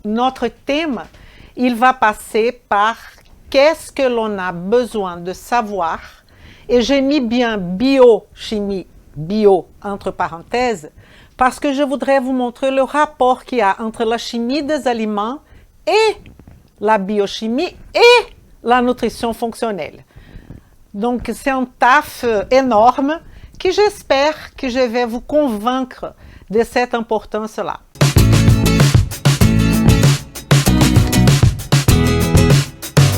notre thème, il va passer par qu'est-ce que l'on a besoin de savoir. Et j'ai mis bien biochimie, bio entre parenthèses, parce que je voudrais vous montrer le rapport qu'il y a entre la chimie des aliments et la biochimie et la nutrition fonctionnelle. Donc, c'est un taf énorme que j'espère que je vais vous convaincre de cette importance-là.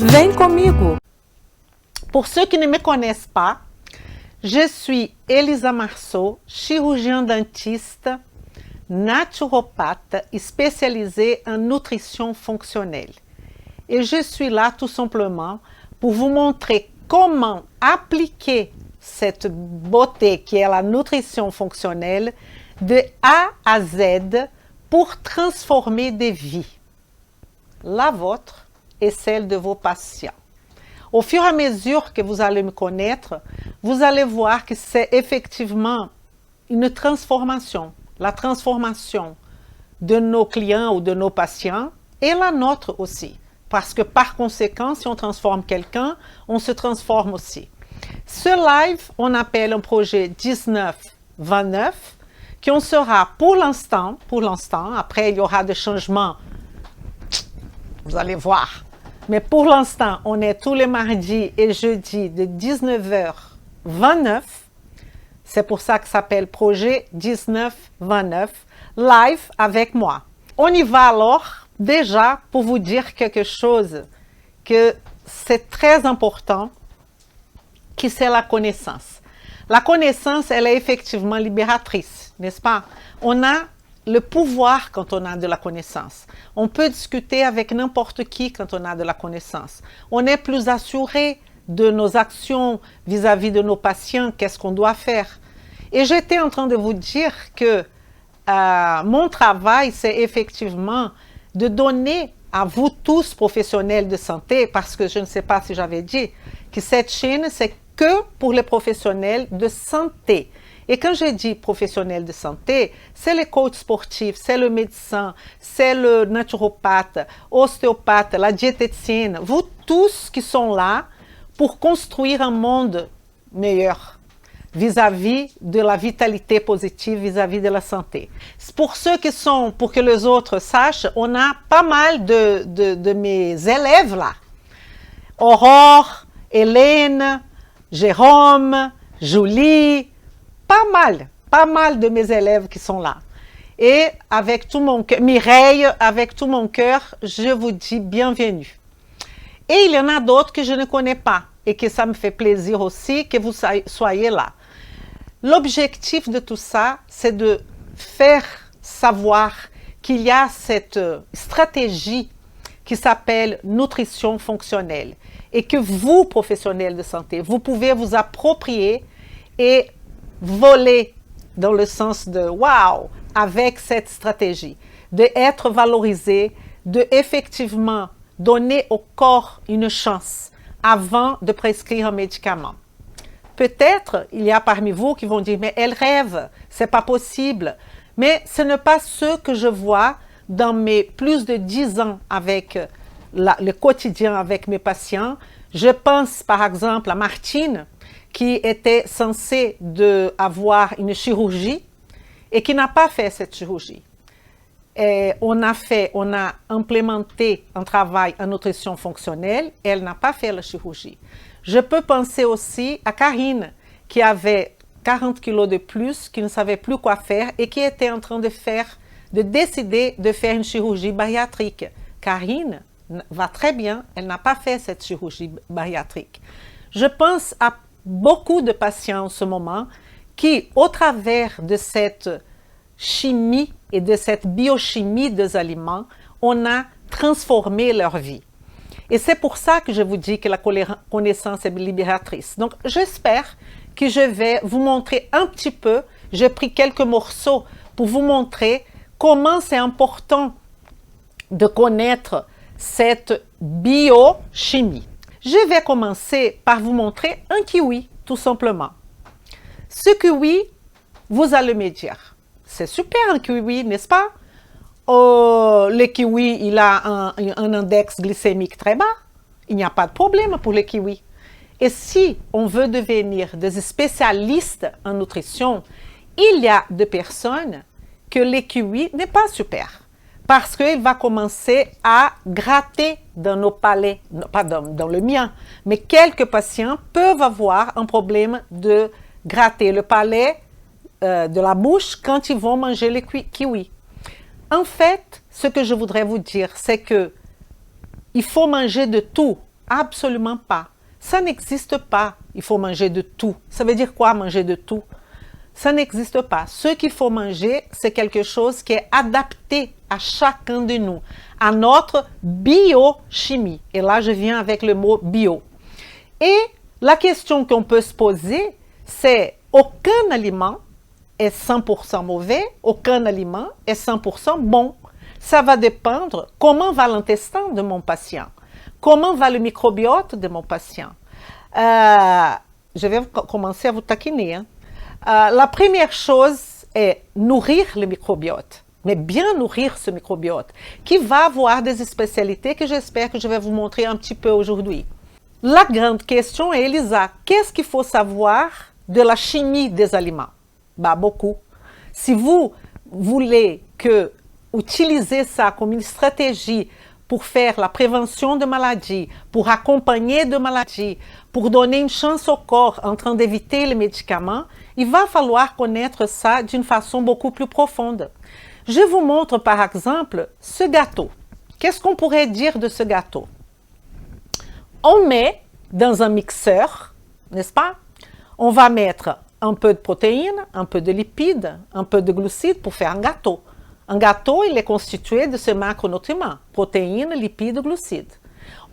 Vem comigo! Pour ceux qui ne me connaissent pas, je suis Elisa Marceau, chirurgien dentiste, naturopathe spécialisée en nutrition fonctionnelle. Et je suis là tout simplement pour vous montrer comment appliquer cette beauté qui est la nutrition fonctionnelle de A à Z pour transformer des vies, la vôtre et celle de vos patients. Au fur et à mesure que vous allez me connaître, vous allez voir que c'est effectivement une transformation, la transformation de nos clients ou de nos patients et la nôtre aussi. Parce que par conséquent, si on transforme quelqu'un, on se transforme aussi. Ce live, on appelle un projet 19-29, qui on sera pour l'instant, après il y aura des changements, vous allez voir. Mais pour l'instant, on est tous les mardis et jeudis de 19h29. C'est pour ça que ça s'appelle projet 19-29, live avec moi. On y va alors. Déjà, pour vous dire quelque chose que c'est très important, qui c'est la connaissance. La connaissance, elle est effectivement libératrice, n'est-ce pas? On a le pouvoir quand on a de la connaissance. On peut discuter avec n'importe qui quand on a de la connaissance. On est plus assuré de nos actions vis-à-vis de nos patients, qu'est-ce qu'on doit faire. Et j'étais en train de vous dire que mon travail, c'est effectivement de donner à vous tous professionnels de santé, parce que je ne sais pas si j'avais dit que cette chaîne, c'est que pour les professionnels de santé. Et quand je dis professionnels de santé, c'est les coachs sportifs, c'est le médecin, c'est le naturopathe, ostéopathe, la diététicienne, vous tous qui sont là pour construire un monde meilleur vis-à-vis de la vitalité positive, vis-à-vis de la santé. Pour ceux qui sont, pour que les autres sachent, on a pas mal de mes élèves là. Aurore, Hélène, Jérôme, Julie, pas mal de mes élèves qui sont là. Et avec tout mon cœur, Mireille, avec tout mon cœur, je vous dis bienvenue. Et il y en a d'autres que je ne connais pas et que ça me fait plaisir aussi que vous soyez là. L'objectif de tout ça, c'est de faire savoir qu'il y a cette stratégie qui s'appelle nutrition fonctionnelle et que vous, professionnels de santé, vous pouvez vous approprier et voler dans le sens de wow avec cette stratégie, d'être valorisé, de effectivement donner au corps une chance avant de prescrire un médicament. Peut-être, il y a parmi vous qui vont dire, mais elle rêve, c'est pas possible. Mais ce n'est pas ce que je vois dans mes plus de 10 ans avec le quotidien avec mes patients. Je pense par exemple à Martine, qui était censée avoir une chirurgie et qui n'a pas fait cette chirurgie. Et on a implémenté un travail en nutrition fonctionnelle, et elle n'a pas fait la chirurgie. Je peux penser aussi à Karine, qui avait 40 kilos de plus, qui ne savait plus quoi faire et qui était en train de décider de faire une chirurgie bariatrique. Karine va très bien, elle n'a pas fait cette chirurgie bariatrique. Je pense à beaucoup de patients en ce moment qui, au travers de cette chimie et de cette biochimie des aliments, on a transformé leur vie. Et c'est pour ça que je vous dis que la connaissance est libératrice. Donc, j'espère que je vais vous montrer un petit peu, j'ai pris quelques morceaux pour vous montrer comment c'est important de connaître cette biochimie. Je vais commencer par vous montrer un kiwi, tout simplement. Ce kiwi, vous allez me dire, c'est super un kiwi, n'est-ce pas? le kiwi, il a un index glycémique très bas. Il n'y a pas de problème pour le kiwi. Et si on veut devenir des spécialistes en nutrition, il y a des personnes que le kiwi n'est pas super. Parce qu'il va commencer à gratter dans nos palais, non, pas dans le mien, mais quelques patients peuvent avoir un problème de gratter le palais de la bouche quand ils vont manger le kiwi. En fait, ce que je voudrais vous dire, c'est que il faut manger de tout, absolument pas. Ça n'existe pas, il faut manger de tout. Ça veut dire quoi, manger de tout? Ça n'existe pas. Ce qu'il faut manger, c'est quelque chose qui est adapté à chacun de nous, à notre biochimie. Et là, je viens avec le mot bio. Et la question qu'on peut se poser, c'est aucun aliment est 100% mauvais, aucun aliment est 100% bon. Ça va dépendre comment va l'intestin de mon patient, comment va le microbiote de mon patient. Je vais commencer à vous taquiner. Hein. La première chose est nourrir le microbiote, mais bien nourrir ce microbiote, qui va avoir des spécialités que j'espère que je vais vous montrer un petit peu aujourd'hui. La grande question est, Elisa, qu'est-ce qu'il faut savoir de la chimie des aliments? Bah, beaucoup. Si vous voulez utiliser ça comme une stratégie pour faire la prévention de maladies, pour accompagner de maladies, pour donner une chance au corps en train d'éviter les médicaments, il va falloir connaître ça d'une façon beaucoup plus profonde. Je vous montre par exemple ce gâteau. Qu'est-ce qu'on pourrait dire de ce gâteau? On met dans un mixeur, n'est-ce pas? On va mettre un peu de protéines, un peu de lipides, un peu de glucides pour faire un gâteau. Un gâteau, il est constitué de ces macronutriments, protéines, lipides, glucides.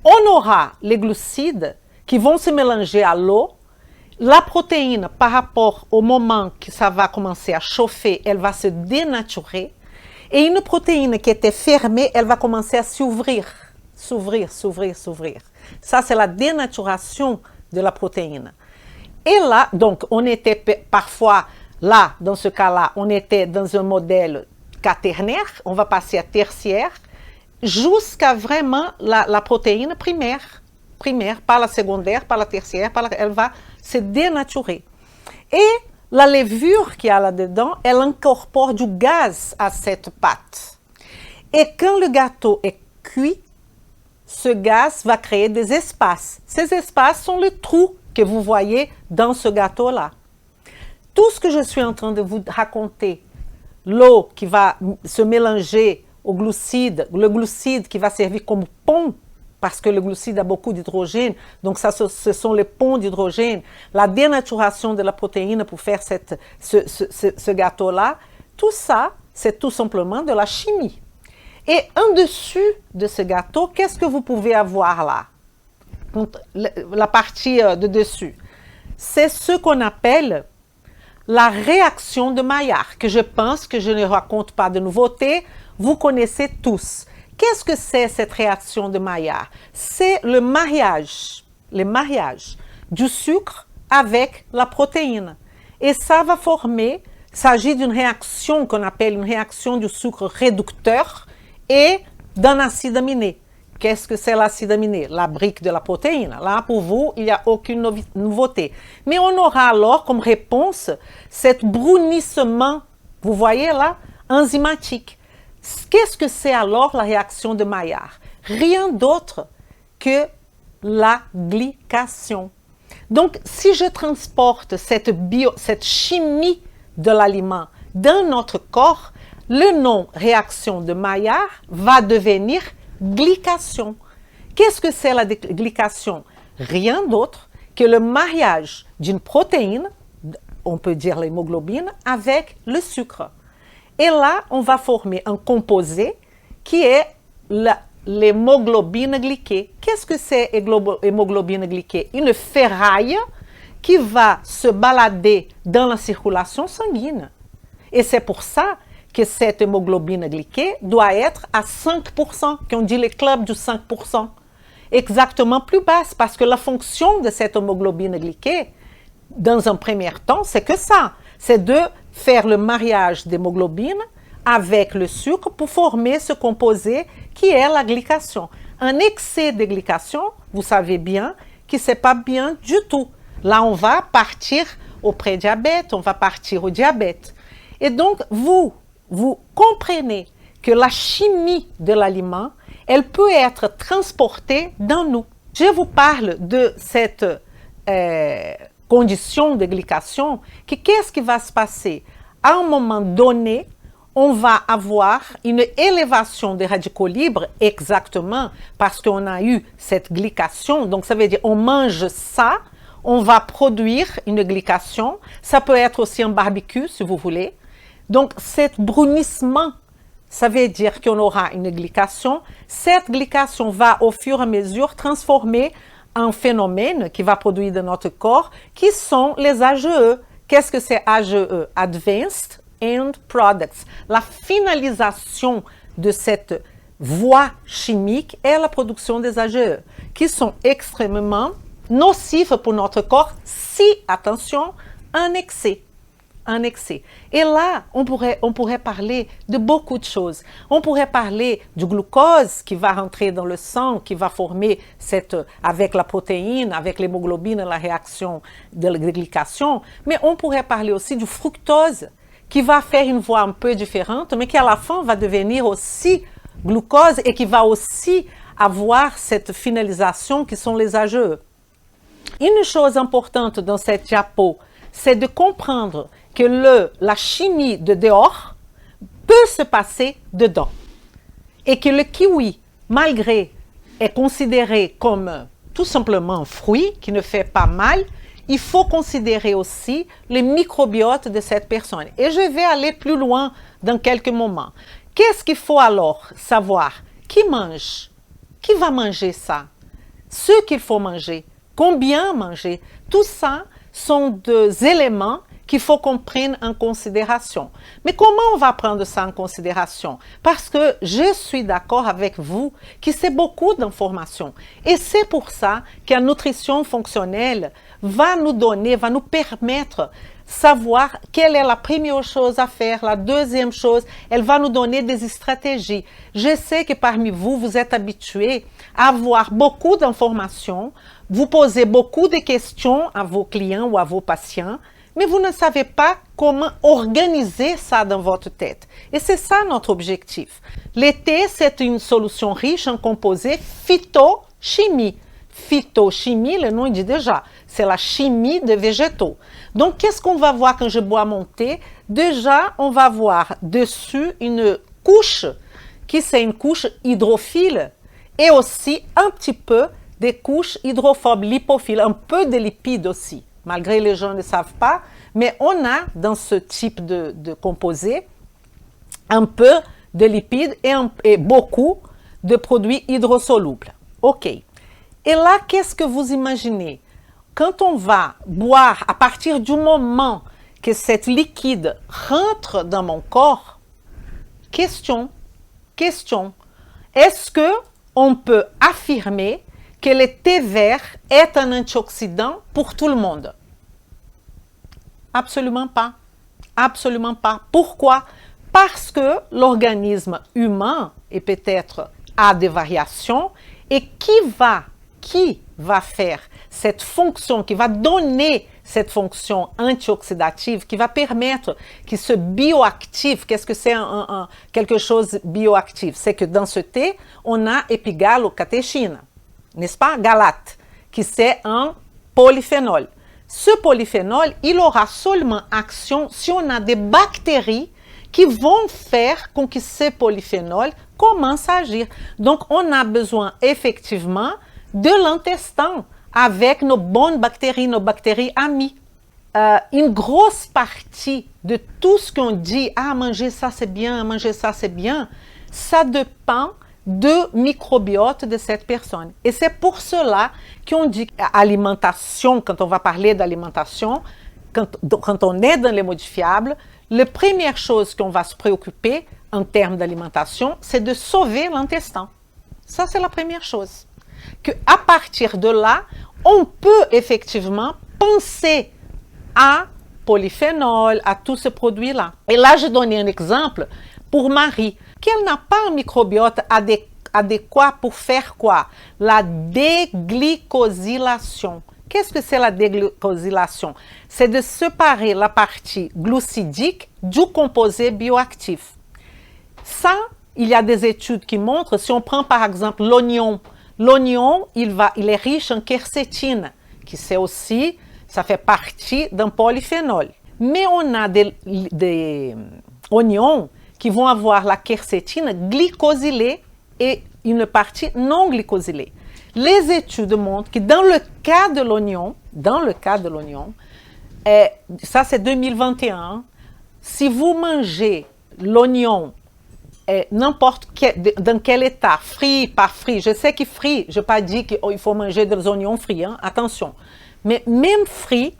On aura les glucides qui vont se mélanger à l'eau. La protéine, par rapport au moment que ça va commencer à chauffer, elle va se dénaturer. Et une protéine qui était fermée, elle va commencer à s'ouvrir. S'ouvrir. Ça, c'est la dénaturation de la protéine. Et là, donc, on était parfois, là, dans ce cas-là, on était dans un modèle quaternaire, on va passer à tertiaire, jusqu'à vraiment la protéine primaire, pas la secondaire, pas la tertiaire, elle va se dénaturer. Et la levure qu'il y a là-dedans, elle incorpore du gaz à cette pâte. Et quand le gâteau est cuit, ce gaz va créer des espaces. Ces espaces sont les trous que vous voyez dans ce gâteau-là. Tout ce que je suis en train de vous raconter, l'eau qui va se mélanger au glucide, le glucide qui va servir comme pont, parce que le glucide a beaucoup d'hydrogène, donc ça, ce sont les ponts d'hydrogène, la dénaturation de la protéine pour faire ce gâteau-là, tout ça, c'est tout simplement de la chimie. Et en dessus de ce gâteau, qu'est-ce que vous pouvez avoir là? La partie de dessus, c'est ce qu'on appelle la réaction de Maillard, que je pense que je ne raconte pas de nouveauté, vous connaissez tous. Qu'est-ce que c'est cette réaction de Maillard? C'est le mariage du sucre avec la protéine. Et ça va former, il s'agit d'une réaction qu'on appelle une réaction du sucre réducteur et d'un acide aminé. Qu'est-ce que c'est l'acide aminé? La brique de la protéine. Là, pour vous, il n'y a aucune nouveauté. Mais on aura alors comme réponse cet brunissement, vous voyez là, enzymatique. Qu'est-ce que c'est alors la réaction de Maillard? Rien d'autre que la glycation. Donc, si je transporte cette chimie de l'aliment dans notre corps, le nom réaction de Maillard va devenir glycation. Qu'est-ce que c'est la glycation? Rien d'autre que le mariage d'une protéine, on peut dire l'hémoglobine, avec le sucre. Et là, on va former un composé qui est l'hémoglobine glyquée. Qu'est-ce que c'est hémoglobine glyquée? Une ferraille qui va se balader dans la circulation sanguine. Et c'est pour ça que cette hémoglobine glyquée doit être à 5%, qu'on dit les clubs du 5%, exactement plus basse, parce que la fonction de cette hémoglobine glyquée, dans un premier temps, c'est que ça, c'est de faire le mariage d'hémoglobine avec le sucre pour former ce composé qui est la glycation. Un excès de glycation, vous savez bien que ce n'est pas bien du tout. Là, on va partir au prédiabète, on va partir au diabète. Et donc, vous comprenez que la chimie de l'aliment, elle peut être transportée dans nous. Je vous parle de cette condition de glycation, qu'est-ce qui va se passer? À un moment donné, on va avoir une élévation des radicaux libres exactement parce qu'on a eu cette glycation. Donc, ça veut dire on mange ça, on va produire une glycation. Ça peut être aussi un barbecue, si vous voulez. Donc, cet brunissement, ça veut dire qu'on aura une glycation. Cette glycation va, au fur et à mesure, transformer un phénomène qui va produire dans notre corps, qui sont les AGE. Qu'est-ce que c'est AGE? Advanced End Products. La finalisation de cette voie chimique est la production des AGE, qui sont extrêmement nocifs pour notre corps si, attention, un excès. Et là, on pourrait parler de beaucoup de choses. On pourrait parler du glucose qui va rentrer dans le sang, qui va former avec la protéine, avec l'hémoglobine, la réaction de la glycation. Mais on pourrait parler aussi du fructose, qui va faire une voie un peu différente, mais qui à la fin va devenir aussi glucose et qui va aussi avoir cette finalisation qui sont les AGE. Une chose importante dans cette diapo, c'est de comprendre que la chimie de dehors peut se passer dedans. Et que le kiwi, malgré, est considéré comme tout simplement un fruit qui ne fait pas mal, il faut considérer aussi le microbiote de cette personne. Et je vais aller plus loin dans quelques moments. Qu'est-ce qu'il faut alors savoir? Qui mange? Qui va manger ça? Ce qu'il faut manger? Combien manger? Tout ça sont des éléments qu'il faut qu'on prenne en considération. Mais comment on va prendre ça en considération? Parce que je suis d'accord avec vous que c'est beaucoup d'informations. Et c'est pour ça qu'une nutrition fonctionnelle va nous permettre de savoir quelle est la première chose à faire, la deuxième chose, elle va nous donner des stratégies. Je sais que parmi vous, vous êtes habitués à avoir beaucoup d'informations, vous posez beaucoup de questions à vos clients ou à vos patients, mais vous ne savez pas comment organiser ça dans votre tête. Et c'est ça notre objectif. Le thé, c'est une solution riche en composés phytochimie. Phytochimie, le nom dit déjà, c'est la chimie des végétaux. Donc, qu'est-ce qu'on va voir quand je bois mon thé? Déjà, on va voir dessus une couche qui c'est une couche hydrophile et aussi un petit peu des couches hydrophobes, lipophiles, un peu de lipides aussi. Malgré les gens ne savent pas, mais on a dans ce type de composé un peu de lipides et beaucoup de produits hydrosolubles. OK. Et là, qu'est-ce que vous imaginez? Quand on va boire, à partir du moment que cet liquide rentre dans mon corps, question, est-ce qu'on peut affirmer que le thé vert est un antioxydant pour tout le monde? Absolument pas. Absolument pas. Pourquoi? Parce que l'organisme humain, et peut-être a des variations, et qui va faire cette fonction, qui va donner cette fonction antioxydative, qui va permettre que ce bioactif, qu'est-ce que c'est quelque chose de bioactif? C'est que dans ce thé, on a épigalocatéchine, n'est-ce pas? Galate, qui c'est un polyphénol. Ce polyphénol, il aura seulement action si on a des bactéries qui vont faire con que ce polyphénol commence à agir. Donc, on a besoin effectivement de l'intestin avec nos bonnes bactéries, nos bactéries amies. Une grosse partie de tout ce qu'on dit, ah, manger ça c'est bien, manger ça c'est bien, ça dépend du microbiote de cette personne. Et c'est pour cela qu'on dit alimentation, quand on va parler d'alimentation, quand on est dans les modifiables, la première chose qu'on va se préoccuper en termes d'alimentation, c'est de sauver l'intestin. Ça, c'est la première chose. Qu'à partir de là, on peut effectivement penser à polyphénol, à tous ces produits-là. Et là, je donne un exemple pour Marie, qu'elle n'a pas un microbiote adéquat pour faire quoi? La déglycosylation. Qu'est-ce que c'est la déglycosylation? C'est de séparer la partie glucidique du composé bioactif. Ça, il y a des études qui montrent, si on prend par exemple l'oignon, l'oignon, il est riche en quercétine, qui c'est aussi, ça fait partie d'un polyphénol. Mais on a des oignons qui vont avoir la quercétine glycosylée et une partie non glycosylée. Les études montrent que dans le cas de l'oignon, ça c'est 2021, si vous mangez l'oignon n'importe dans quel état, frit, pas frit, je sais que frit, je n'ai pas dit qu'il faut manger des oignons frits, hein, attention, mais même frit,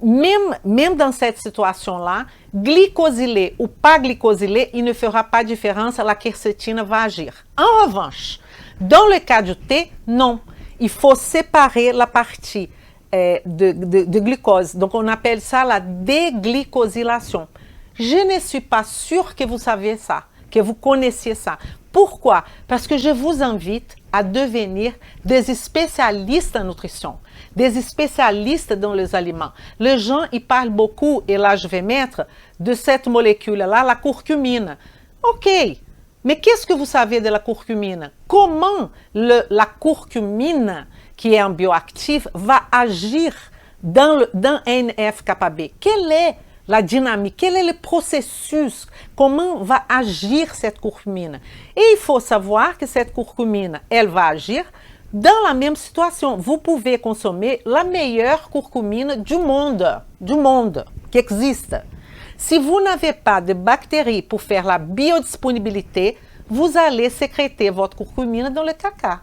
même dans cette situation-là, glycosylé ou pas glycosylé, il ne fera pas de différence, la quercétine va agir. En revanche, dans le cas du thé, non. Il faut séparer la partie de glucose. Donc, on appelle ça la déglycosylation. Je ne suis pas sûre que vous savez ça, que vous connaissiez ça. Pourquoi? Parce que je vous invite à devenir des spécialistes en nutrition, des spécialistes dans les aliments. Les gens, ils parlent beaucoup, et là, je vais mettre de cette molécule-là, la curcumine. OK, mais qu'est-ce que vous savez de la curcumine? Comment la curcumine, qui est un bioactif, va agir dans NF-kappa B? Quelle est la dynamique? Quel est le processus? Comment va agir cette curcumine? Et il faut savoir que cette curcumine, elle va agir dans la même situation. Vous pouvez consommer la meilleure curcumine du monde qui existe. Si vous n'avez pas de bactéries pour faire la biodisponibilité, vous allez sécréter votre curcumine dans le caca.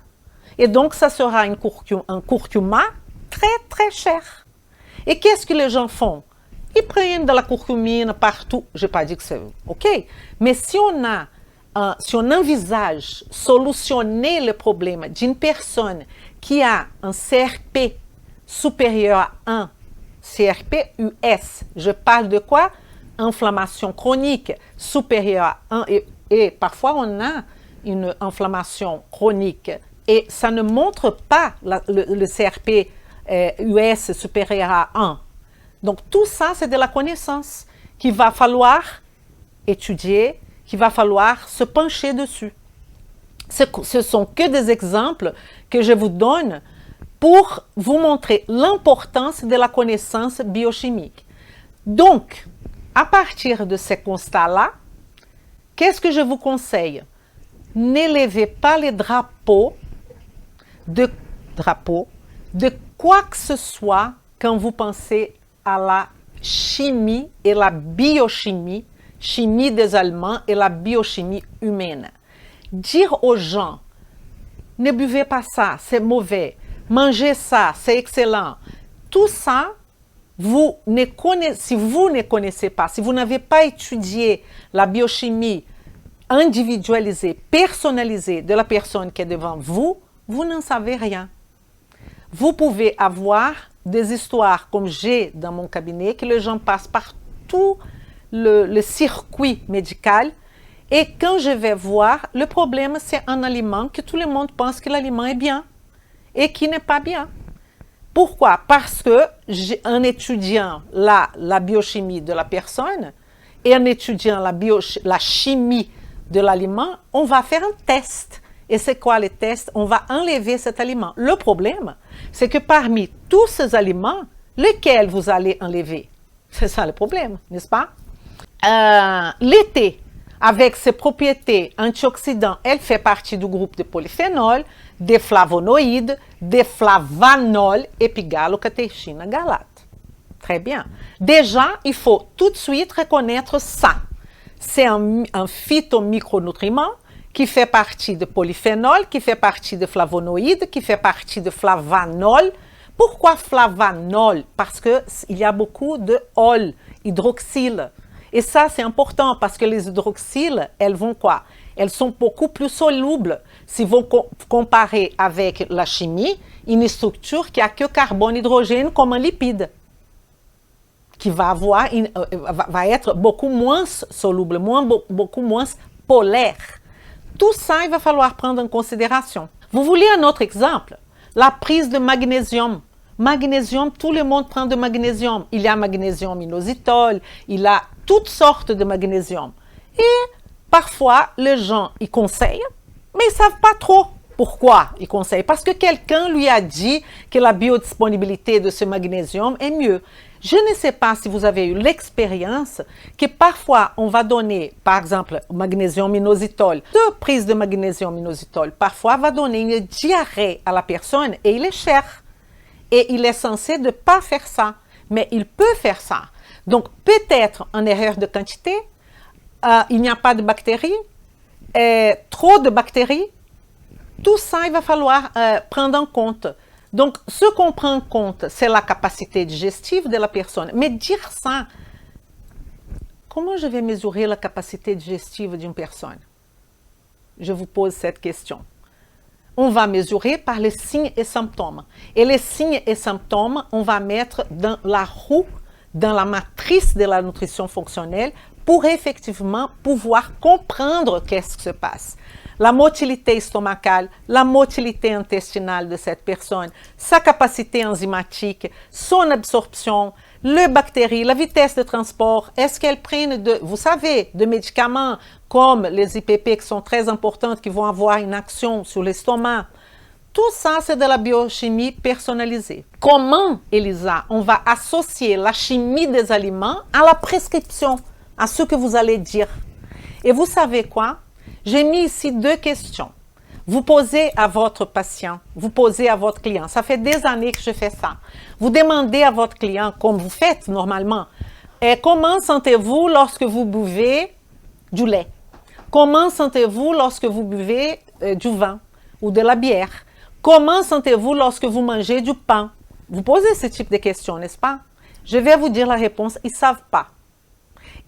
Et donc, ça sera un curcuma très, très cher. Et qu'est-ce que les gens font? Ils prennent de la curcumine partout. Je n'ai pas dit que c'est OK. Mais si on envisage solutionner le problème d'une personne qui a un CRP supérieur à 1, CRP-US, je parle de quoi? Inflammation chronique supérieure à 1 et parfois on a une inflammation chronique et ça ne montre pas le CRP US supérieur à 1. Donc tout ça, c'est de la connaissance qu'il va falloir étudier, qu'il va falloir se pencher dessus. Ce sont que des exemples que je vous donne pour vous montrer l'importance de la connaissance biochimique. Donc, à partir de ces constats-là, qu'est-ce que je vous conseille? N'élevez pas les drapeaux de quoi que ce soit quand vous pensez à la chimie et la biochimie, chimie des aliments et la biochimie humaine. Dire aux gens, ne buvez pas ça, c'est mauvais, mangez ça, c'est excellent. Tout ça, si vous ne connaissez pas, si vous n'avez pas étudié la biochimie individualisée, personnalisée de la personne qui est devant vous, vous n'en savez rien. Vous pouvez avoir des histoires comme j'ai dans mon cabinet, que les gens passent par tout le circuit médical. Et quand je vais voir, le problème, c'est un aliment que tout le monde pense que l'aliment est bien et qui n'est pas bien. Pourquoi? Parce que en étudiant la biochimie de la personne et en étudiant la chimie de l'aliment, on va faire un test. Et c'est quoi le test? On va enlever cet aliment. Le problème, c'est que parmi tous ces aliments, lesquels vous allez enlever? C'est ça le problème, n'est-ce pas? Le thé, avec ses propriétés antioxydantes, elle fait partie du groupe de polyphénols, des flavonoïdes, des flavanols et puis galactocatéchine galate. Très bien. Déjà, il faut tout de suite reconnaître ça. C'est un phytomicronutriment qui fait partie de polyphénol, qui fait partie de flavonoïdes, qui fait partie de flavanol. Pourquoi flavanol? Parce qu'il y a beaucoup de ol, hydroxyle. Et ça, c'est important parce que les hydroxyles, elles vont quoi? Elles sont beaucoup plus solubles. Si vous comparez avec la chimie, une structure qui n'a que carbone, hydrogène comme un lipide. qui va va être beaucoup moins soluble, beaucoup moins polaire. Tout ça, il va falloir prendre en considération. Vous voulez un autre exemple? La prise de magnésium. Magnésium, tout le monde prend de magnésium. Il y a magnésium inositol, il y a toutes sortes de magnésium. Et parfois, les gens, ils conseillent, mais ils ne savent pas trop pourquoi ils conseillent. Parce que quelqu'un lui a dit que la biodisponibilité de ce magnésium est mieux. Je ne sais pas si vous avez eu l'expérience que parfois on va donner, par exemple, magnésium inositol, 2 prises de magnésium inositol, parfois va donner une diarrhée à la personne et il est cher. Et il est censé ne pas faire ça, mais il peut faire ça. Donc peut-être une erreur de quantité, il n'y a pas de bactéries, trop de bactéries, tout ça il va falloir prendre en compte. Donc, ce qu'on prend en compte, c'est la capacité digestive de la personne. Mais dire ça, comment je vais mesurer la capacité digestive d'une personne? Je vous pose cette question. On va mesurer par les signes et symptômes. Et les signes et symptômes, on va mettre dans la roue, dans la matrice de la nutrition fonctionnelle pour effectivement pouvoir comprendre qu'est-ce qui se passe. La motilité estomacale, la motilité intestinale de cette personne, sa capacité enzymatique, son absorption, les bactéries, la vitesse de transport, est-ce qu'elles prennent vous savez, de médicaments comme les IPP qui sont très importantes, qui vont avoir une action sur l'estomac. Tout ça, c'est de la biochimie personnalisée. Comment, Elisa, on va associer la chimie des aliments à la prescription, à ce que vous allez dire? Et vous savez quoi? J'ai mis ici 2 questions. Vous posez à votre patient, vous posez à votre client. Ça fait des années que je fais ça. Vous demandez à votre client, comme vous faites normalement, comment sentez-vous lorsque vous buvez du lait? Comment sentez-vous lorsque vous buvez du vin ou de la bière? Comment sentez-vous lorsque vous mangez du pain? Vous posez ce type de questions, n'est-ce pas? Je vais vous dire la réponse. Ils ne savent pas.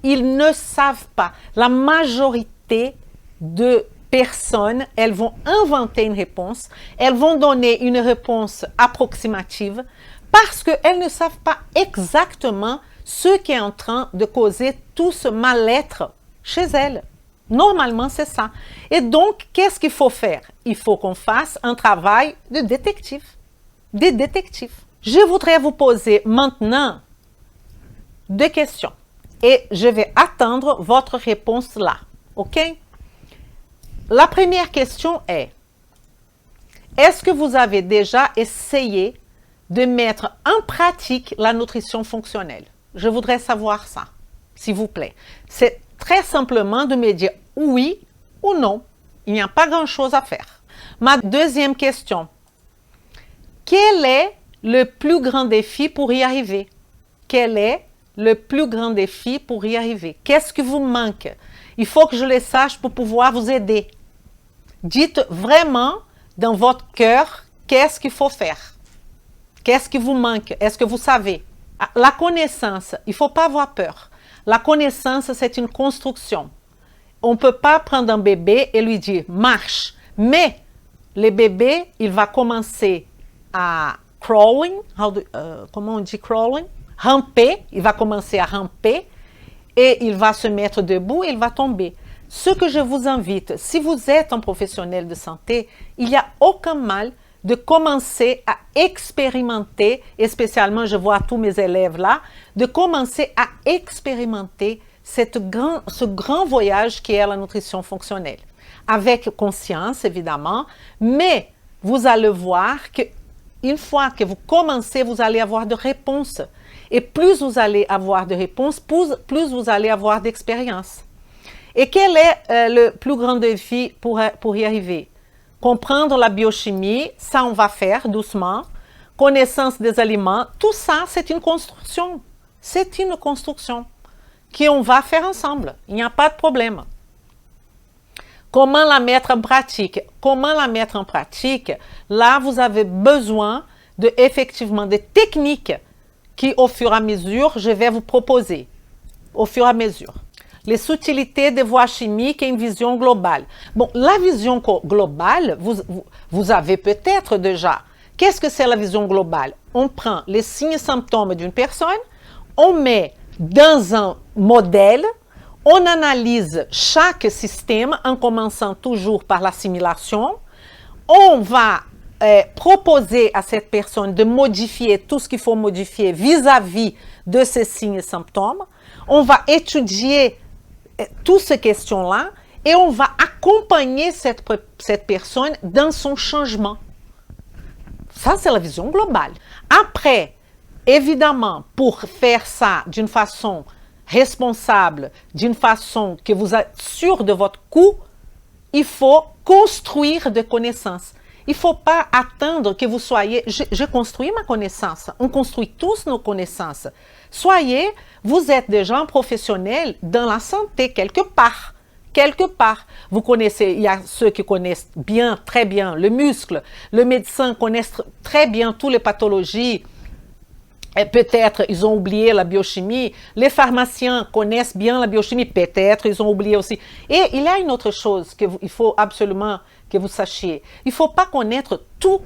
Ils ne savent pas. La majorité de personnes, elles vont inventer une réponse, elles vont donner une réponse approximative parce qu'elles ne savent pas exactement ce qui est en train de causer tout ce mal-être chez elles. Normalement, c'est ça. Et donc, qu'est-ce qu'il faut faire? Il faut qu'on fasse un travail de détective. Des détectives. Je voudrais vous poser maintenant 2 questions et je vais attendre votre réponse là. OK? La première question est, est-ce que vous avez déjà essayé de mettre en pratique la nutrition fonctionnelle? Je voudrais savoir ça, s'il vous plaît. C'est très simplement de me dire oui ou non. Il n'y a pas grand-chose à faire. Ma deuxième question, quel est le plus grand défi pour y arriver? Quel est le plus grand défi pour y arriver? Qu'est-ce qui vous manque? Il faut que je le sache pour pouvoir vous aider. Dites vraiment dans votre cœur qu'est-ce qu'il faut faire. Qu'est-ce qui vous manque? Est-ce que vous savez? La connaissance, il ne faut pas avoir peur. La connaissance, c'est une construction. On ne peut pas prendre un bébé et lui dire « marche ». Mais le bébé, il va commencer à crawling. Comment on dit crawling? Ramper. Il va commencer à ramper. Et il va se mettre debout et il va tomber. Ce que je vous invite, si vous êtes un professionnel de santé, il n'y a aucun mal de commencer à expérimenter, et spécialement je vois tous mes élèves là, de commencer à expérimenter ce grand voyage qui est la nutrition fonctionnelle. Avec conscience évidemment, mais vous allez voir qu'une fois que vous commencez, vous allez avoir de réponses. Et plus vous allez avoir de réponses, plus vous allez avoir d'expérience. Et quel est le plus grand défi pour y arriver? Comprendre la biochimie, ça on va faire doucement. Connaissance des aliments, tout ça c'est une construction. C'est une construction qu'on va faire ensemble. Il n'y a pas de problème. Comment la mettre en pratique? Comment la mettre en pratique? Là, vous avez besoin effectivement de techniques qui, au fur et à mesure, je vais vous proposer. Au fur et à mesure. Les subtilités des voies chimiques et une vision globale. Bon, la vision globale, vous avez peut-être déjà. Qu'est-ce que c'est la vision globale? On prend les signes et symptômes d'une personne, on met dans un modèle, on analyse chaque système en commençant toujours par l'assimilation. On va proposer à cette personne de modifier tout ce qu'il faut modifier vis-à-vis de ces signes et symptômes. On va étudier toutes ces questions-là et on va accompagner cette personne dans son changement. Ça, c'est la vision globale. Après, évidemment, pour faire ça d'une façon responsable, d'une façon que vous êtes sûr de votre coût, il faut construire des connaissances. Il ne faut pas attendre que vous soyez... Je construis ma connaissance. On construit tous nos connaissances. Soyez, vous êtes des gens professionnels dans la santé quelque part. Quelque part. Vous connaissez, il y a ceux qui connaissent bien, très bien le muscle. Le médecin connaît très bien toutes les pathologies. Et peut-être ils ont oublié la biochimie. Les pharmaciens connaissent bien la biochimie. Peut-être ils ont oublié aussi. Et il y a une autre chose qu'il faut absolument que vous sachiez. Il ne faut pas connaître tout.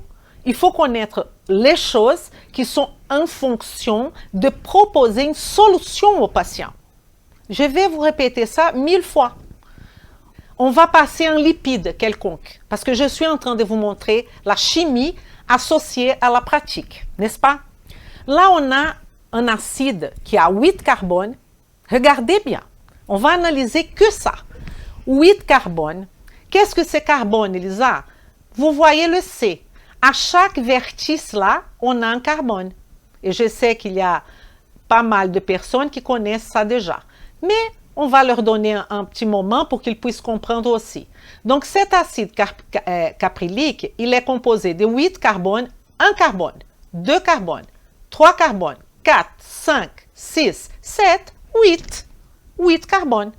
Il faut connaître les choses qui sont en fonction de proposer une solution au patient. Je vais vous répéter ça 1000 fois. On va passer un lipide quelconque, parce que je suis en train de vous montrer la chimie associée à la pratique, n'est-ce pas? Là, on a un acide qui a 8 carbones. Regardez bien, on va analyser que ça. 8 carbones. Qu'est-ce que ces carbones, Elisa? Vous voyez le C. À chaque vertice là, on a un carbone. Et je sais qu'il y a pas mal de personnes qui connaissent ça déjà. Mais on va leur donner un petit moment pour qu'ils puissent comprendre aussi. Donc cet acide caprylique, il est composé de 8 carbones, 1 carbone, 2 carbones, 3 carbones, 4, 5, 6, 7, 8. 8 carbones.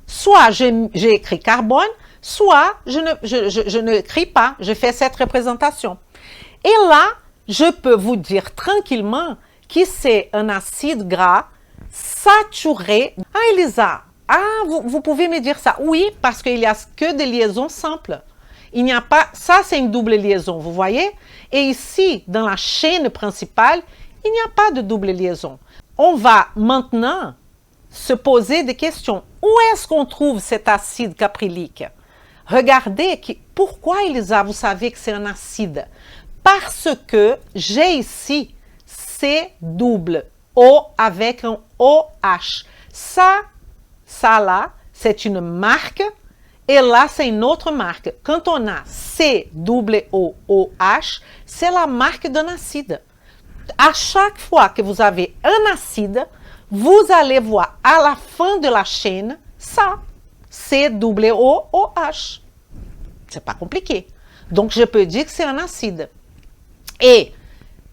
Soit j'ai écrit carbone, soit je ne écris pas, je fais cette représentation. Et là, je peux vous dire tranquillement que c'est un acide gras saturé. Ah, Elisa, vous pouvez me dire ça. Oui, parce qu'il n'y a que des liaisons simples. Il n'y a pas, ça c'est une double liaison, vous voyez? Et ici, dans la chaîne principale, il n'y a pas de double liaison. On va maintenant se poser des questions. Où est-ce qu'on trouve cet acide caprylique? Regardez, pourquoi Elisa, vous savez que c'est un acide? Parce que j'ai ici C-double-O avec un OH. Ça là, c'est une marque et là, c'est une autre marque. Quand on a C-double-O-O-H, c'est la marque d'un acide. À chaque fois que vous avez un acide, vous allez voir à la fin de la chaîne ça, C-O-O-H. C'est pas compliqué. Donc, je peux dire que c'est un acide. Et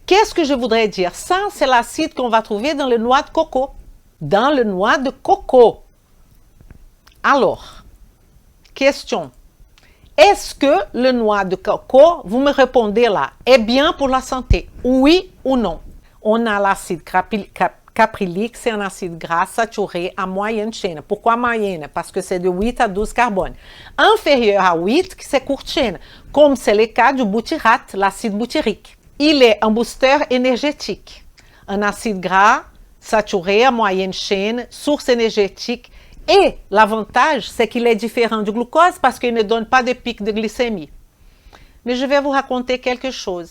qu'est-ce que je voudrais dire? Ça, c'est l'acide qu'on va trouver dans les noix de coco. Dans le noix de coco. Alors, question. Est-ce que le noix de coco, vous me répondez là, est bien pour la santé? Oui ou non? On a l'acide caprylique, c'est un acide gras saturé à moyenne chaîne. Pourquoi moyenne? Parce que c'est de 8 à 12 carbones. Inférieur à 8, c'est courte chaîne, comme c'est le cas du butyrate, l'acide butyrique. Il est un booster énergétique. Un acide gras saturé à moyenne chaîne, source énergétique. Et l'avantage, c'est qu'il est différent du glucose parce qu'il ne donne pas de pic de glycémie. Mais je vais vous raconter quelque chose.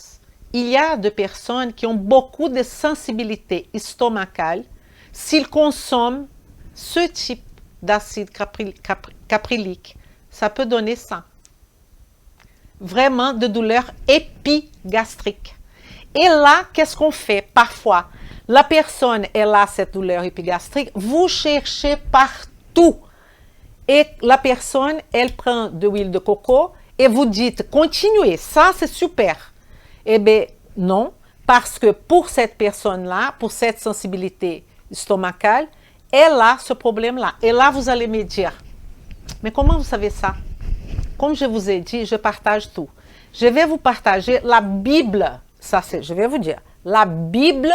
Il y a des personnes qui ont beaucoup de sensibilité estomacale s'ils consomment ce type d'acide caprylique. Ça peut donner ça. Vraiment de douleurs épigastriques. Et là, qu'est-ce qu'on fait? Parfois, la personne, elle a cette douleur épigastrique, vous cherchez partout. Et la personne, elle prend de l'huile de coco et vous dites, continuez, ça c'est super. Eh bien, non, parce que pour cette personne-là, pour cette sensibilité estomacale, elle a ce problème-là. Et là, vous allez me dire, mais comment vous savez ça? Comme je vous ai dit, je partage tout. Je vais vous partager la Bible, ça c'est, je vais vous dire, la Bible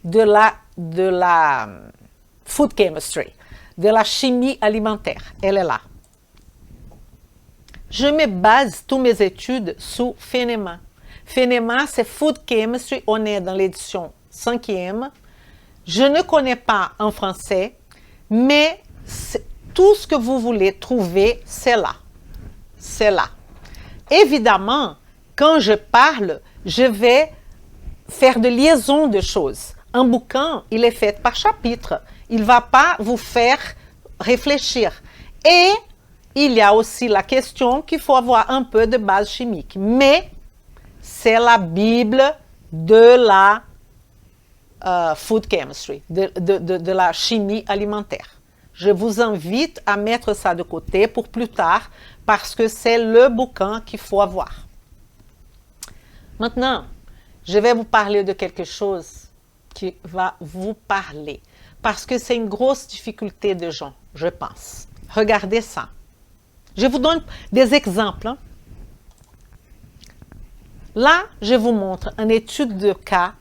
de la food chemistry, de la chimie alimentaire. Elle est là. Je me base toutes mes études sur FENEMA. FENEMA, c'est Food Chemistry. On est dans l'édition 5e. Je ne connais pas en français, mais tout ce que vous voulez trouver, c'est là. C'est là. Évidemment, quand je parle, je vais faire de liaison de choses. Un bouquin, il est fait par chapitre. Il ne va pas vous faire réfléchir. Et il y a aussi la question qu'il faut avoir un peu de base chimique. Mais c'est la Bible de la food chemistry, de la chimie alimentaire. Je vous invite à mettre ça de côté pour plus tard parce que c'est le bouquin qu'il faut avoir. Maintenant, je vais vous parler de quelque chose qui va vous parler parce que c'est une grosse difficulté de gens, je pense. Regardez ça. Je vous donne des exemples. Là, je vous montre une étude de cas,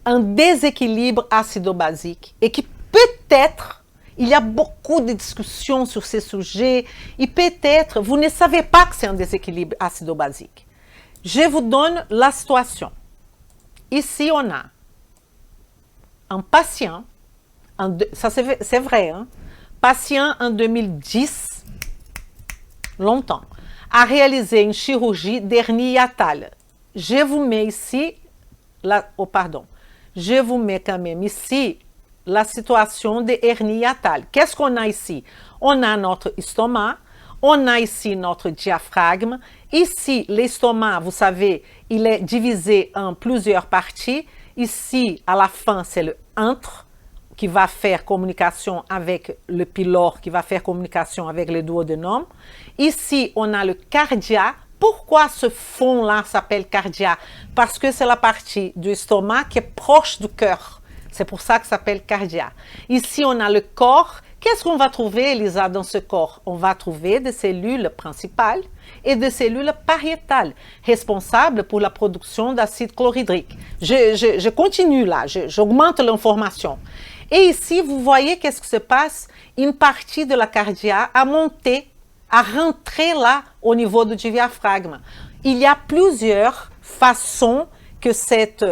un déséquilibre acido-basique et qui peut-être, il y a beaucoup de discussions sur ces sujets et peut-être vous ne savez pas que c'est un déséquilibre acido-basique. Je vous donne la situation. Ici, on a un patient, ça c'est vrai, hein, patient en 2010, longtemps, a réalisé une chirurgie d'hernie hiatale. Je vous mets ici, je vous mets quand même ici la situation de hernie hiatale. Qu'est-ce qu'on a ici? On a notre estomac, on a ici notre diaphragme. Ici, l'estomac, vous savez, il est divisé en plusieurs parties. Ici, à la fin, c'est le antre qui va faire communication avec le pylore, qui va faire communication avec le duodénum. Ici, on a le cardia. Pourquoi ce fond-là s'appelle cardia? Parce que c'est la partie du estomac qui est proche du cœur. C'est pour ça que ça s'appelle cardia. Ici, on a le corps. Qu'est-ce qu'on va trouver, Elisa, dans ce corps? On va trouver des cellules principales et des cellules pariétales, responsables pour la production d'acide chlorhydrique. Je continue là, j'augmente l'information. Et ici, vous voyez qu'est-ce qui se passe? Une partie de la cardia a monté, a rentré là au niveau du diaphragme. Il y a plusieurs façons que cette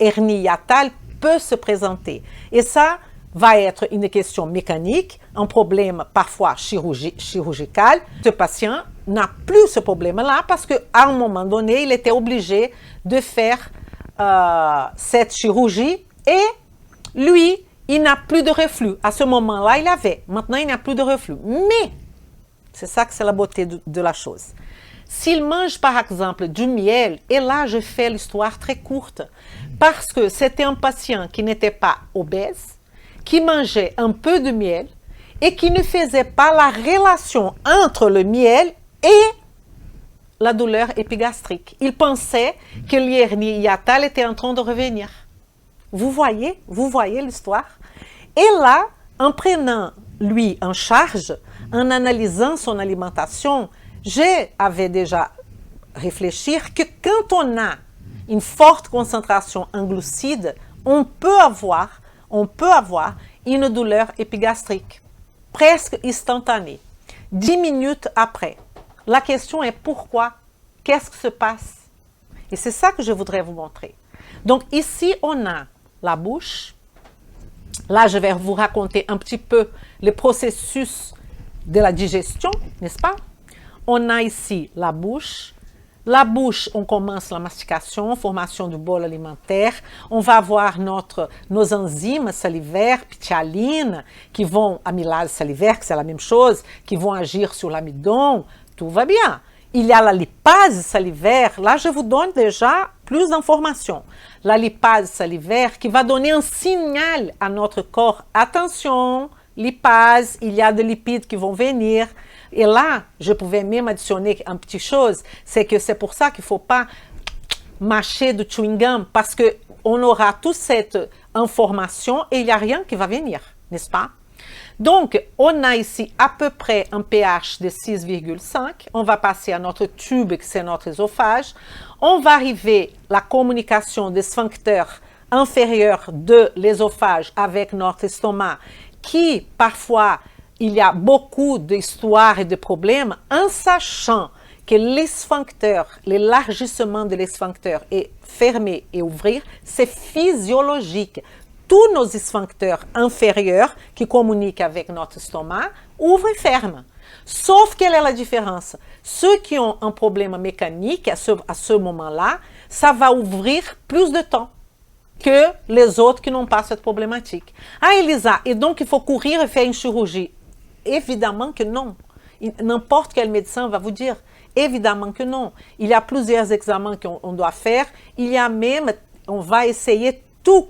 hernie hiatale peut se présenter. Et ça va être une question mécanique, un problème parfois chirurgical. Ce patient n'a plus ce problème-là parce qu'à un moment donné, il était obligé de faire cette chirurgie et lui, il n'a plus de reflux. À ce moment-là, il avait. Maintenant, il n'a plus de reflux. Mais, c'est ça que c'est la beauté de la chose. S'il mange, par exemple, du miel, et là, je fais l'histoire très courte, parce que c'était un patient qui n'était pas obèse, qui mangeait un peu de miel et qui ne faisait pas la relation entre le miel et la douleur épigastrique. Il pensait que l'hernie hiatale était en train de revenir. Vous voyez l'histoire? Et là, en prenant lui en charge, en analysant son alimentation, j'avais déjà réfléchi que quand on a une forte concentration en glucides, on peut avoir une douleur épigastrique, presque instantanée, 10 minutes après. La question est pourquoi? Qu'est-ce qui se passe? Et c'est ça que je voudrais vous montrer. Donc ici, on a la bouche. Là, je vais vous raconter un petit peu le processus de la digestion, n'est-ce pas? On a ici la bouche. La bouche, on commence la mastication, formation du bol alimentaire. On va avoir nos enzymes salivaires, ptyalines, qui vont, amylase salivaire, que c'est la même chose, qui vont agir sur l'amidon. Tout va bien. Il y a la lipase salivaire. Là, je vous donne déjà plus d'informations. La lipase salivaire qui va donner un signal à notre corps. Attention, lipase, il y a des lipides qui vont venir. Et là, je pouvais même additionner une petite chose, c'est que c'est pour ça qu'il ne faut pas mâcher de chewing-gum parce qu'on aura toute cette information et il n'y a rien qui va venir, n'est-ce pas? Donc, on a ici à peu près un pH de 6,5. On va passer à notre tube, qui c'est notre œsophage. On va arriver à la communication des sphincters inférieurs de l'œsophage avec notre estomac qui, parfois, il y a beaucoup d'histoires et de problèmes en sachant que les sphincters, l'élargissement de l'sphincter et fermer et ouvrir, c'est physiologique. Tous nos sphincters inférieurs qui communiquent avec notre estomac ouvrent et ferment. Sauf quelle est la différence? Ceux qui ont un problème mécanique à ce moment-là, ça va ouvrir plus de temps que les autres qui n'ont pas cette problématique. Ah, Elisa, et donc il faut courir et faire une chirurgie? Évidemment que non. N'importe quel médecin va vous dire, évidemment que non. Il y a plusieurs examens qu'on doit faire. Il y a même, on va essayer tout.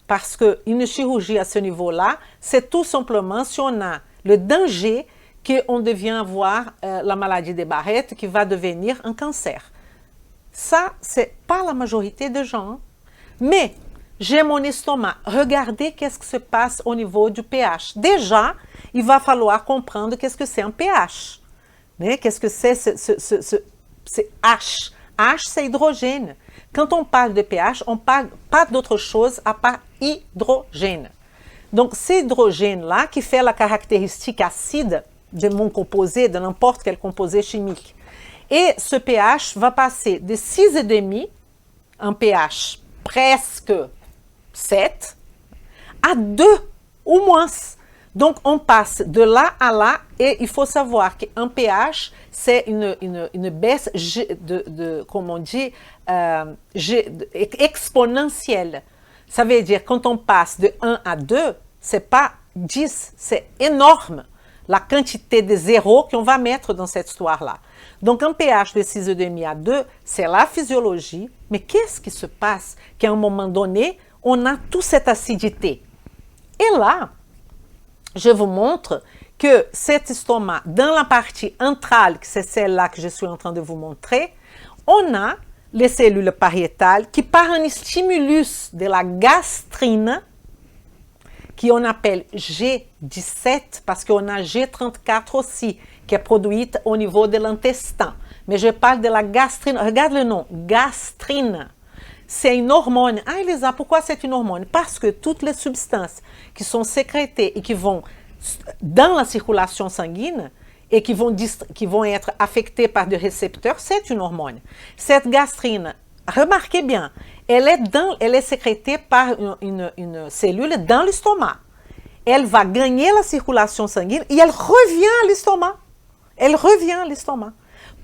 Parce qu'une chirurgie à ce niveau-là, c'est tout simplement si on a le danger qu'on devient avoir la maladie des Barrettes qui va devenir un cancer. Ça, c'est pas la majorité des gens. Mais j'ai mon estomac. Regardez qu'est-ce qui se passe au niveau du pH. Déjà, il va falloir comprendre qu'est-ce que c'est un pH. Qu'est-ce que c'est H? H, c'est hydrogène. Quand on parle de pH, on ne parle pas d'autre chose à part hydrogène. Donc, c'est hydrogène-là qui fait la caractéristique acide de mon composé, de n'importe quel composé chimique. Et ce pH va passer de 6,5, un pH presque 7, à 2 ou moins. Donc, on passe de là à là et il faut savoir qu'un pH, c'est une baisse, comme on dit, exponentielle. Ça veut dire quand on passe de 1 à 2, ce n'est pas 10, c'est énorme la quantité de zéros qu'on va mettre dans cette histoire-là. Donc, un pH de 6,5 à 2, c'est la physiologie. Mais qu'est-ce qui se passe qu'à un moment donné, on a toute cette acidité? Et là, je vous montre que cet estomac, dans la partie antrale, c'est celle-là que je suis en train de vous montrer, on a les cellules pariétales qui, par un stimulus de la gastrine, qu'on appelle G17, parce qu'on a G34 aussi, qui est produite au niveau de l'intestin. Mais je parle de la gastrine. Regarde le nom, gastrine. C'est une hormone. Ah, Elisa, pourquoi c'est une hormone? Parce que toutes les substances qui sont sécrétées et qui vont dans la circulation sanguine et qui vont être affectées par des récepteurs, c'est une hormone. Cette gastrine, remarquez bien, elle est sécrétée par une cellule dans l'estomac. Elle va gagner la circulation sanguine et elle revient à l'estomac. Elle revient à l'estomac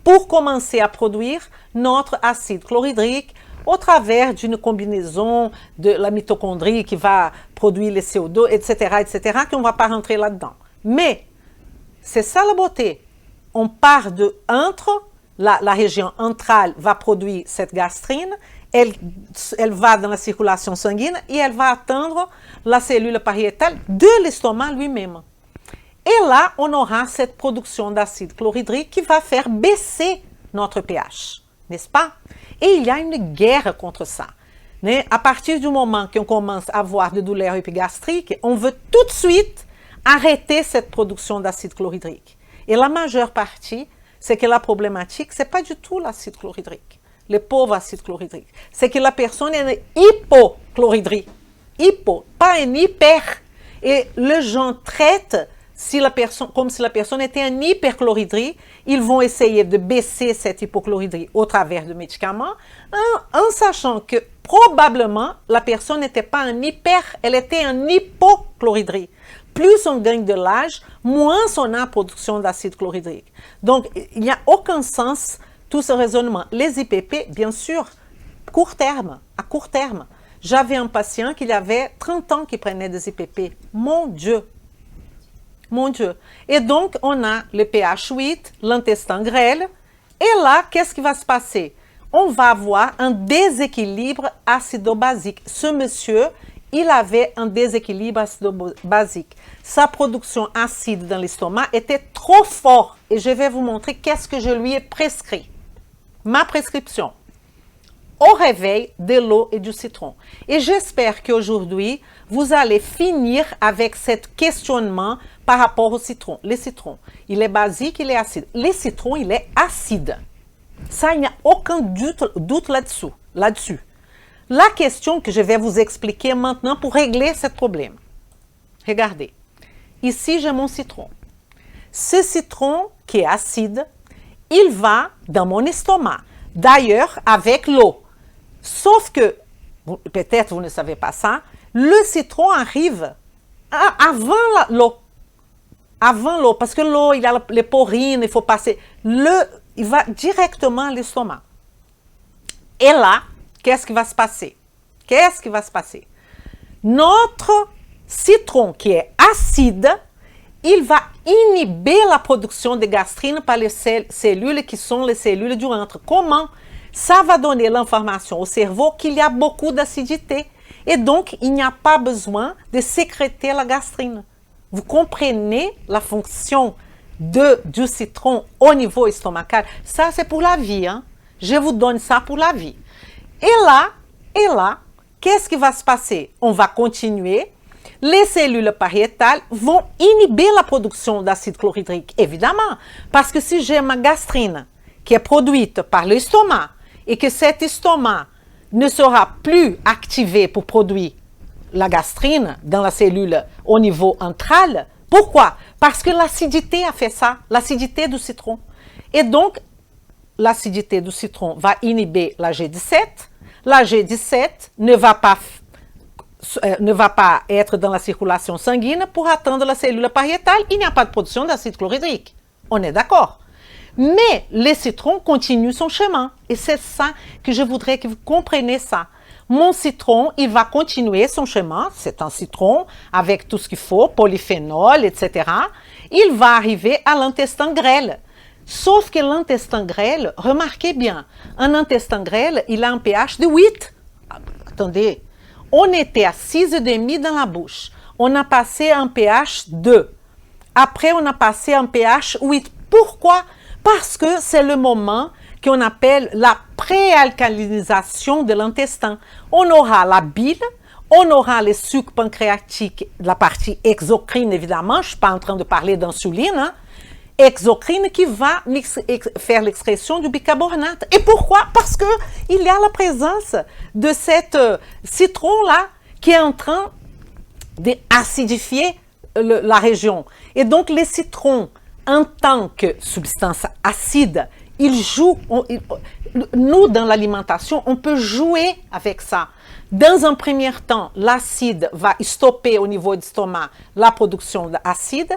pour commencer à produire notre acide chlorhydrique au travers d'une combinaison de la mitochondrie qui va produire les CO2, etc., qu'on ne va pas rentrer là-dedans. Mais c'est ça la beauté. On part de entre, la région antrale va produire cette gastrine, elle va dans la circulation sanguine et elle va atteindre la cellule pariétale de l'estomac lui-même. Et là, on aura cette production d'acide chlorhydrique qui va faire baisser notre pH, n'est-ce pas? Et il y a une guerre contre ça. À partir du moment qu'on commence à avoir des douleurs épigastriques, on veut tout de suite arrêter cette production d'acide chlorhydrique. Et la majeure partie, c'est que la problématique, ce n'est pas du tout l'acide chlorhydrique, le pauvre acide chlorhydrique. C'est que la personne est hypochlorhydrie. Hypo, pas un hyper. Et les gens traitent comme si la personne était en hyperchloridrie. Ils vont essayer de baisser cette hypochloridrie au travers de médicaments, en sachant que probablement la personne n'était pas en hyper, elle était en hypochloridrie. Plus on gagne de l'âge, moins on a production d'acide chlorhydrique. Donc, il n'y a aucun sens tout ce raisonnement. Les IPP, bien sûr, à court terme. J'avais un patient qui avait 30 ans qui prenait des IPP. Mon Dieu! Mon Dieu. Et donc, on a le pH 8, l'intestin grêle. Et là, qu'est-ce qui va se passer? On va avoir un déséquilibre acido-basique. Ce monsieur, il avait un déséquilibre acido-basique. Sa production acide dans l'estomac était trop forte. Et je vais vous montrer qu'est-ce que je lui ai prescrit. Ma prescription. Au réveil, de l'eau et du citron. Et j'espère qu'aujourd'hui, vous allez finir avec ce questionnement par rapport au citron. Le citron, il est basique, il est acide. Le citron, il est acide. Ça, il n'y a aucun doute là-dessus. La question que je vais vous expliquer maintenant pour régler ce problème. Regardez. Ici, j'ai mon citron. Ce citron qui est acide, il va dans mon estomac. D'ailleurs, avec l'eau. Sauf que, peut-être vous ne savez pas ça, le citron arrive avant l'eau. Avant l'eau, parce que l'eau, il y a les porines, il faut passer. Il va directement à l'estomac. Et là, qu'est-ce qui va se passer? Qu'est-ce qui va se passer? Notre citron qui est acide, il va inhiber la production de gastrine par les cellules qui sont les cellules du ventre. Comment? Ça va donner l'information au cerveau qu'il y a beaucoup d'acidité. Et donc, il n'y a pas besoin de sécréter la gastrine. Vous comprenez la fonction du citron au niveau estomacal? Ça, c'est pour la vie. Hein? Je vous donne ça pour la vie. Et là, qu'est-ce qui va se passer? On va continuer. Les cellules pariétales vont inhiber la production d'acide chlorhydrique, évidemment. Parce que si j'ai ma gastrine qui est produite par l'estomac et que cet estomac ne sera plus activé pour produire la gastrine dans la cellule au niveau antral, pourquoi? Parce que l'acidité a fait ça, l'acidité du citron. Et donc, l'acidité du citron va inhiber la G17. La G17 ne va pas être dans la circulation sanguine pour atteindre la cellule pariétale. Il n'y a pas de production d'acide chlorhydrique. On est d'accord. Mais le citron continue son chemin. Et c'est ça que je voudrais que vous compreniez ça. Mon citron, il va continuer son chemin. C'est un citron avec tout ce qu'il faut, polyphénol, etc. Il va arriver à l'intestin grêle. Sauf que l'intestin grêle, remarquez bien, un intestin grêle, il a un pH de 8. Attendez, on était à 6,5 dans la bouche. On a passé un pH 2. Après, on a passé un pH 8. Pourquoi? Parce que c'est le moment qu'on appelle la préalcalinisation de l'intestin. On aura la bile, on aura les sucs pancréatiques, la partie exocrine évidemment, je ne suis pas en train de parler d'insuline, hein? Exocrine qui va faire l'excrétion du bicarbonate. Et pourquoi? Parce qu'il y a la présence de cet citron-là qui est en train d'acidifier la région. Et donc, les citrons, en tant que substance acide, ils jouent, nous, dans l'alimentation, on peut jouer avec ça. Dans un premier temps, l'acide va stopper au niveau du stomac la production d'acide.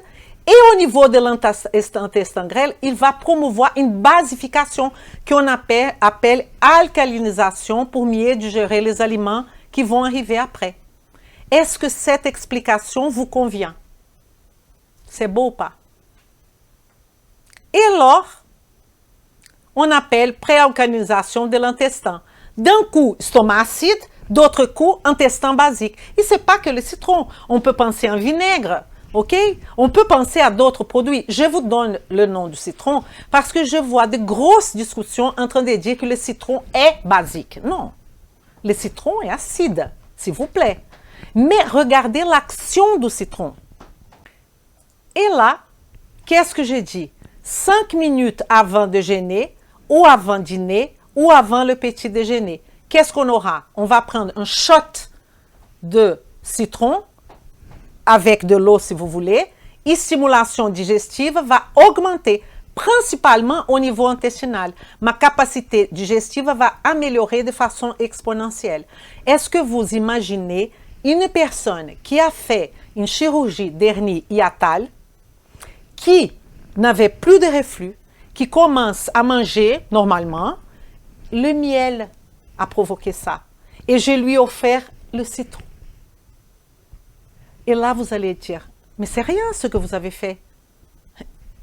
Et au niveau de l'intestin grêle, il va promouvoir une basification qu'on appelle alcalinisation pour mieux digérer les aliments qui vont arriver après. Est-ce que cette explication vous convient? C'est beau ou pas? Et alors, on appelle préalcalinisation de l'intestin. D'un coup, estomac acide, d'autre coup, intestin basique. Et ce n'est pas que le citron. On peut penser en vinaigre. OK? On peut penser à d'autres produits. Je vous donne le nom du citron parce que je vois de grosses discussions en train de dire que le citron est basique. Non. Le citron est acide, s'il vous plaît. Mais regardez l'action du citron. Et là, qu'est-ce que j'ai dit? 5 minutes avant déjeuner, ou avant dîner, ou avant le petit déjeuner. Qu'est-ce qu'on aura? On va prendre un shot de citron, avec de l'eau si vous voulez, et stimulation digestive va augmenter, principalement au niveau intestinal. Ma capacité digestive va améliorer de façon exponentielle. Est-ce que vous imaginez une personne qui a fait une chirurgie d'hernie hiatale, qui n'avait plus de reflux, qui commence à manger normalement, le miel a provoqué ça. Et je lui ai offert le citron. Et là, vous allez dire, mais c'est rien ce que vous avez fait.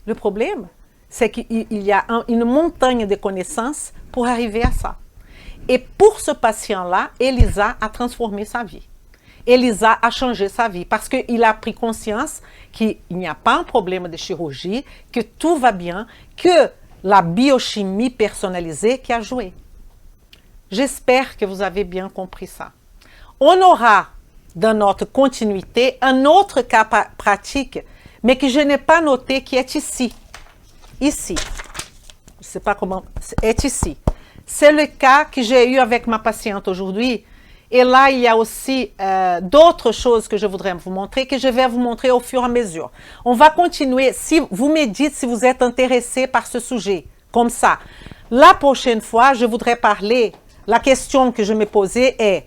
Le problème, c'est qu'il y a une montagne de connaissances pour arriver à ça. Et pour ce patient-là, Elisa a transformé sa vie. Elisa a changé sa vie parce qu'il a pris conscience qu'il n'y a pas un problème de chirurgie, que tout va bien, que la biochimie personnalisée qui a joué. J'espère que vous avez bien compris ça. On aura dans notre continuité un autre cas pratique, mais que je n'ai pas noté, qui est ici. Ici. Je ne sais pas comment, est ici. C'est le cas que j'ai eu avec ma patiente aujourd'hui. Et là, il y a aussi d'autres choses que je voudrais vous montrer, que je vais vous montrer au fur et à mesure. On va continuer. Si vous me dites si vous êtes intéressé par ce sujet, comme ça. La prochaine fois, je voudrais parler, la question que je me posais est,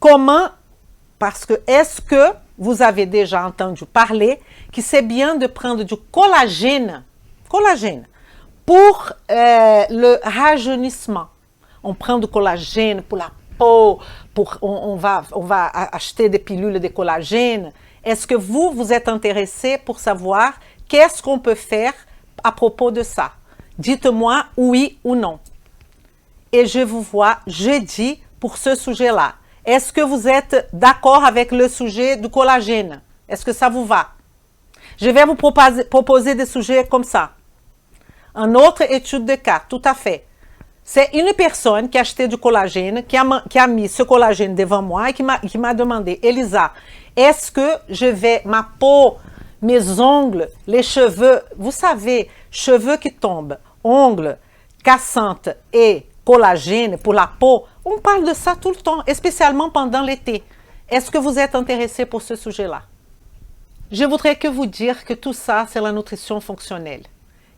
comment, parce que est-ce que vous avez déjà entendu parler que c'est bien de prendre du collagène pour le rajeunissement. On prend du collagène pour la peau, on va acheter des pilules de collagène. Est-ce que vous êtes intéressé pour savoir qu'est-ce qu'on peut faire à propos de ça? Dites-moi oui ou non. Et je vous vois jeudi pour ce sujet-là. Est-ce que vous êtes d'accord avec le sujet du collagène? Est-ce que ça vous va? Je vais vous proposer des sujets comme ça. Une autre étude de cas, tout à fait. C'est une personne qui a acheté du collagène, qui a mis ce collagène devant moi et qui m'a demandé, Elisa, est-ce que je vais, ma peau, mes ongles, les cheveux, vous savez, cheveux qui tombent, ongles cassantes et collagène pour la peau, on parle de ça tout le temps, et spécialement pendant l'été. Est-ce que vous êtes intéressé pour ce sujet-là? Je voudrais que vous dire que tout ça, c'est la nutrition fonctionnelle,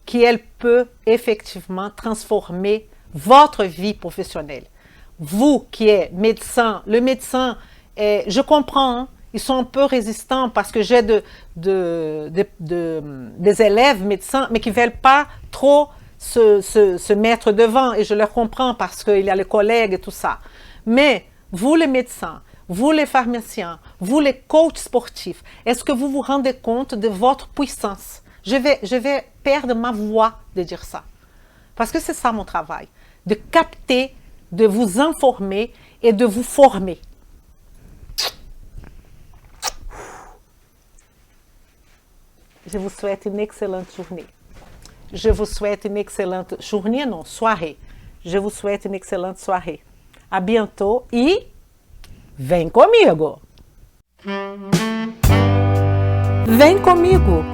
qui elle peut effectivement transformer votre vie professionnelle. Vous qui êtes médecin, le médecin, je comprends, hein, ils sont un peu résistants parce que j'ai des élèves médecins, mais qui ne veulent pas trop se mettre devant, et je leur comprends parce qu'il y a les collègues et tout ça. Mais vous les médecins, vous les pharmaciens, vous les coachs sportifs, est-ce que vous vous rendez compte de votre puissance? Je vais perdre ma voix de dire ça. Parce que c'est ça mon travail, de capter, de vous informer et de vous former. Je vous souhaite une excellente journée. Je vous souhaite une excellente journée, non, soirée. Je vous souhaite une excellente soirée. À bientôt e vem comigo! Vem comigo!